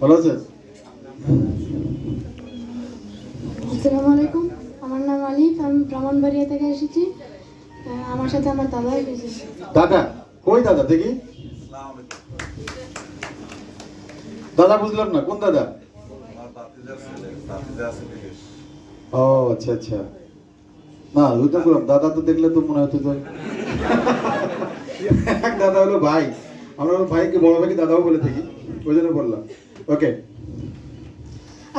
ভালো আছেন? আসসালামু আলাইকুম, আমার নাম আলিফ, আমি ব্রাহ্মণবাড়িয়া থেকে এসেছি। আমার সাথে আমার দাদা এসেছে। দাদা কই? দাদা দেখি। দাদা বুঝলাম না, কোন দাদা? ও আচ্ছা আচ্ছা, না বুঝতে পারলাম। দাদা তো দেখলে তো মনে হতো তো এক দাদা হলো ভাই, আমরা ওর ভাইকে বড় ভাইকে দাদাও বলে থাকি, ওই জন্য বললাম। ওকে।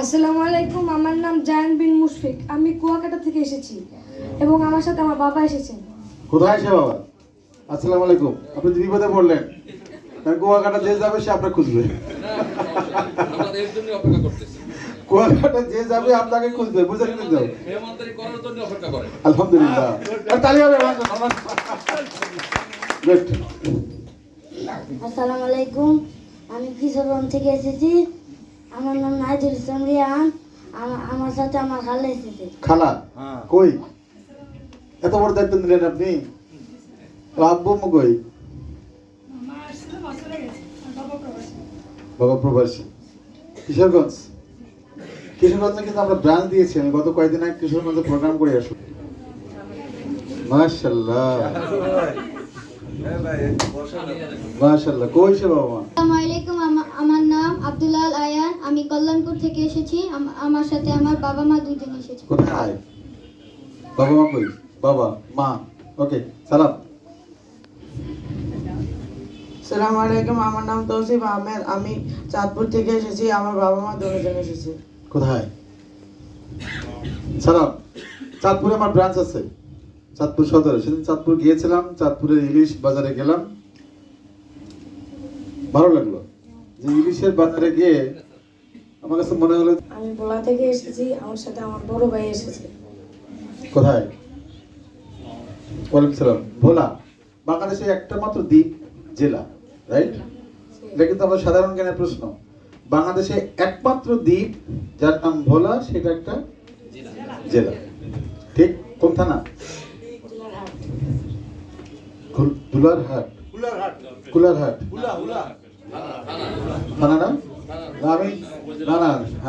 আসসালামু আলাইকুম, আমার নাম জায়ান বিন মুশফিক, আমি কুয়াকাটা থেকে এসেছি এবং আমার সাথে আমার বাবা এসেছেন। কোথায় সে বাবা? আসসালামু আলাইকুম। আপনি তো বিপদে পড়লেন, কারণ কুয়াকাটা যে যাবে সে আপনাকে খুঁজবে। আমরা এর জন্য অপেক্ষা করতেছি। কুয়াকাটা যে যাবে আপনাকে খুঁজবে, বুঝলেন কিন্তু। মেহমানদারি করার জন্য অপেক্ষা করে। আলহামদুলিল্লাহ, আর তালি হবে। গুড। আসসালামু আলাইকুম, আমি কিশোরগঞ্জ থেকে এসেছি। আমার নাম নাইজুল ইসলাম রিয়ান। আমার সাথে আমার খালা এসেছে। খালা কই? এত বড় দায়িত্ব নিলেন আপনি? আব্বু আম্মু কই? বাবা প্রবাসী। কিশোরগঞ্জ। কিশোরগঞ্জে কিন্তু আমরা ব্রাঞ্চ দিয়েছি। আমি গত কয়েকদিন আগে কিশোরগঞ্জে প্রোগ্রাম করে আসি। মাশাআল্লাহ মাশাআল্লাহ। কই সে বাবা মা? আসসালামু আলাইকুম, আমার নাম আব্দুল্লাহ আল আয়ান, আমি কল্যাণপুর থেকে এসেছি। আমার সাথে আমার বাবা মা দুইজন এসেছে। কোথায়? বাবা মা কই? বাবা মা। ওকে, সালাম। আসসালামু আলাইকুম, আমার নাম তৌসিফ আহমেদ, আমি চাঁদপুর থেকে এসেছি। আমার বাবা মা দুজন এসেছে। কোথায়? সালাম। চাঁদপুরে আমার ব্রাঞ্চ আছে, চাঁদপুর সদরে। সেদিন চাঁদপুর গিয়েছিলাম, চাঁদপুরের ইলিশ বাজারে গেলাম, ভালো লাগলো। যে ইলিশের বাজারে গিয়ে আমার কাছে মনে হলো। আমি ভোলা থেকে এসেছি, আমার সাথে আমার বড় ভাই এসেছে। কোথায়? ওয়ালাইকুম সালাম। ভোলা বাংলাদেশের একটা মাত্র দ্বীপ, জেলা, রাইট? এটা কিন্তু আমার সাধারণ জ্ঞানের প্রশ্ন। বাংলাদেশে একমাত্র দ্বীপ যার নাম ভোলা, সেটা একটা জেলা, ঠিক? কোন থানা? দুলারহাট। কুলারহাট থানা না? আমি না না